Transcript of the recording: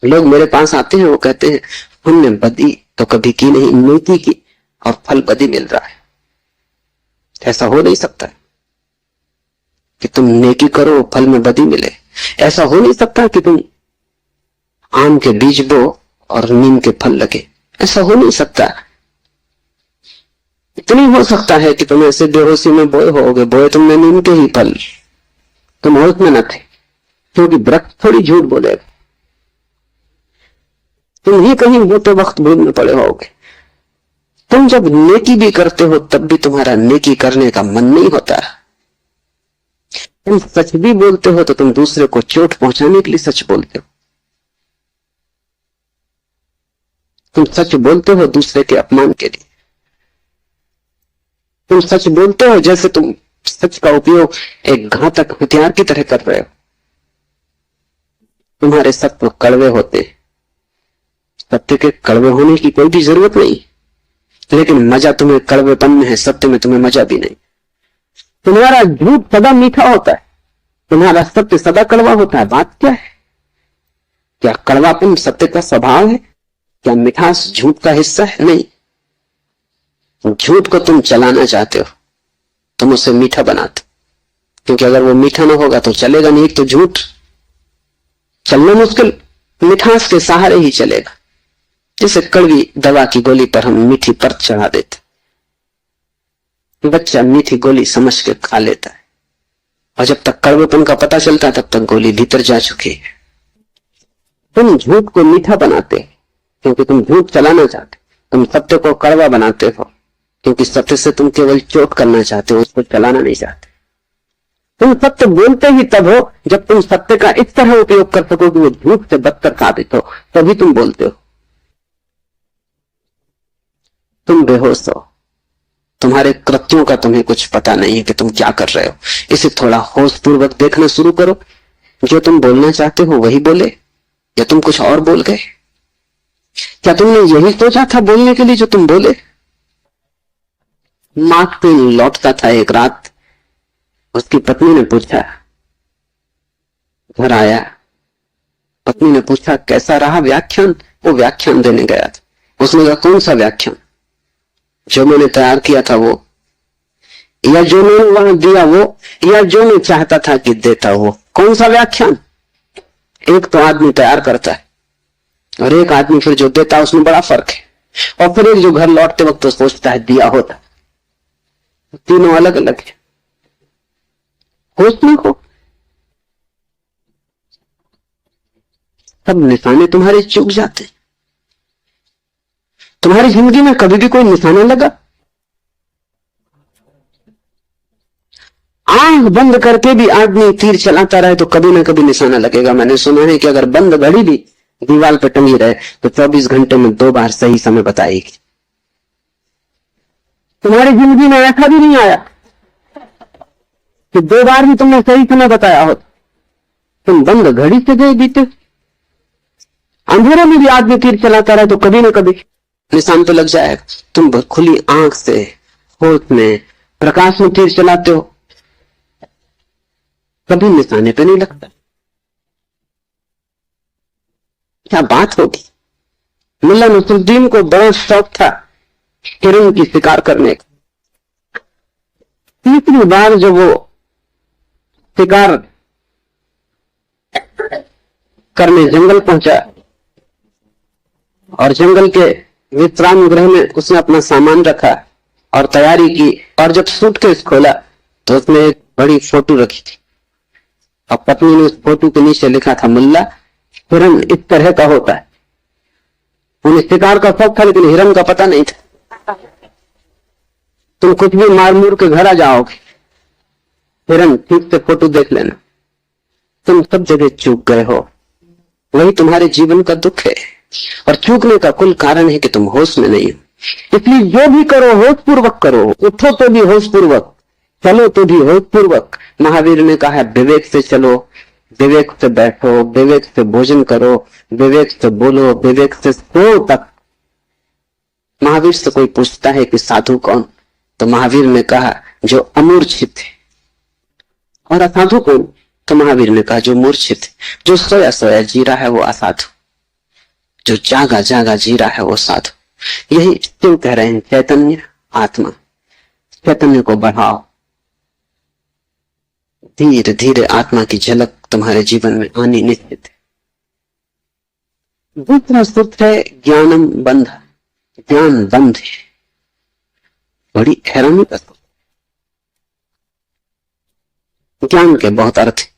लोग मेरे पास आते हैं, वो कहते हैं हमने बदी तो कभी की नहीं, नेकी की और फल बदी मिल रहा है। ऐसा हो नहीं सकता कि तुम नेकी करो फल में बदी मिले। ऐसा हो नहीं सकता कि तुम आम के बीज बो और नीम के फल लगे। ऐसा हो नहीं सकता। इतनी हो सकता है कि तुम ऐसे बेहोशी में बोए होगे, बोए तुमने नीम के ही फल, तुम होश में न थे, क्योंकि वृक्ष थोड़ी झूठ बोलेगा। तुम ही कहीं होते वक्त भूल में पड़े होगे। तुम जब नेकी भी करते हो तब भी तुम्हारा नेकी करने का मन नहीं होता। तुम सच भी बोलते हो तो तुम दूसरे को चोट पहुंचाने के लिए सच बोलते हो। तुम सच बोलते हो दूसरे के अपमान के लिए। तुम सच बोलते हो जैसे तुम सच का उपयोग एक घातक हथियार की तरह कर रहे हो। तुम्हारे सत्य कड़वे होते हैं। सत्य के कड़वे होने की कोई भी जरूरत नहीं, लेकिन मजा तुम्हें कड़वेपन में है, सत्य में तुम्हें मजा भी नहीं। तुम्हारा झूठ सदा मीठा होता है, तुम्हारा सत्य सदा कड़वा होता है। बात क्या है? क्या कड़वापन सत्य का स्वभाव है? क्या मिठास झूठ का हिस्सा है? नहीं। झूठ को तुम चलाना चाहते हो, तुम उसे मीठा बनाते, क्योंकि अगर वो मीठा ना होगा तो चलेगा नहीं। तो झूठ चलना मुश्किल, मिठास के सहारे ही चलेगा। जैसे कड़वी दवा की गोली पर हम मीठी परत चढ़ा देते, बच्चा मीठी गोली समझ के खा लेता है, और जब तक कड़वेपन का पता चलता है तब तक गोली भीतर जा चुकी है। तुम झूठ को मीठा बनाते क्योंकि तुम झूठ चलाना चाहते, तुम सत्य को कड़वा बनाते हो क्योंकि सत्य से तुम केवल चोट करना चाहते हो, उसको चलाना नहीं चाहते। तुम सत्य बोलते ही तब हो जब तुम सत्य का इस तरह उपयोग कर सको कि वो झूठ से बदतर साबित हो, तभी तुम बोलते हो। तुम बेहोश हो, तुम्हारे कृत्यों का तुम्हें कुछ पता नहीं है कि तुम क्या कर रहे हो। इसे थोड़ा होश पूर्वक देखना शुरू करो। जो तुम बोलना चाहते हो वही बोले, या तुम कुछ और बोल गए? क्या तुमने यही सोचा था बोलने के लिए जो तुम बोले? मार्क ट्वेन लौटता था एक रात, उसकी पत्नी ने पूछा, घर आया, पत्नी ने पूछा कैसा रहा व्याख्यान? वो व्याख्यान देने गया था। उसने कहा कौन सा व्याख्यान? जो मैंने तैयार किया था वो, या जो मैंने वहां दिया वो, या जो मैं चाहता था कि देता वो? कौन सा व्याख्यान? एक तो आदमी तैयार करता है और एक आदमी फिर जो देता है, उसमें बड़ा फर्क है। और फिर एक जो घर लौटते वक्त तो सोचता है दिया होता। तीनों अलग अलग है। होश में हो, सब निशाने तुम्हारे चूक जाते। तुम्हारी जिंदगी में कभी भी कोई निशाना लगा? आंख बंद करके भी आदमी तीर चलाता रहे तो कभी ना कभी निशाना लगेगा। मैंने सुना है कि अगर बंद घड़ी भी दीवार पर टंगी रहे तो 24 घंटे में 2 बार सही समय बताएगी। तुम्हारी जिंदगी में ऐसा भी नहीं आया कि 2 बार भी तुमने सही समय बताया हो। तुम बंद घड़ी से गए बीते। अंधेरे में भी आदमी तीर चलाता रहे तो कभी ना कभी निशान तो लग जाएगा। तुम खुली आंख से होश में प्रकाश में तीर चलाते हो, कभी निशाने पे नहीं लगता। क्या बात होगी? मुल्ला नसरुद्दीन को बड़ा शौक था हिरण की शिकार करने का। तीसरी बार जब वो शिकार करने जंगल पहुंचा और जंगल के विश्राम गृह में उसने अपना सामान रखा और तैयारी की, और जब सूटकेस खोला तो उसमें एक बड़ी फोटो रखी थी और पत्नी ने उस फोटो के नीचे लिखा था, मुल्ला हिरण इस तरह का होता है। उन्हें शिकार का शौक था लेकिन हिरण का पता नहीं था। तुम कुछ भी मार मूर के घर आ जाओगे, हिरण ठीक से फोटो देख लेना। तुम सब जगह चूक गए हो, वही तुम्हारे जीवन का दुख है। और चूकने का कुल कारण है कि तुम होश में नहीं हो। इसलिए जो भी करो होश पूर्वक करो। उठो तो भी होश पूर्वक, चलो तो भी होश पूर्वक। महावीर ने कहा है विवेक से चलो, विवेक से बैठो, विवेक से भोजन करो, विवेक से बोलो, विवेक से सो तक। महावीर से कोई पूछता है कि साधु कौन, तो महावीर ने कहा जो अमूर्छित है। और असाधु कौन, तो महावीर ने कहा जो मूर्छित है, जो सोया सोया जी रहा है वो असाधु। जो जागा जागा जी रहा है वो साधु। यही क्यों कह रहे हैं चैतन्य आत्मा, चैतन्य को बढ़ाओ। धीरे धीरे आत्मा की झलक तुम्हारे जीवन में आनी निश्चित है। दूसरा सूत्र है ज्ञानम बंध, ज्ञान बंध है। बड़ी हैरानी का, ज्ञान के बहुत अर्थ है।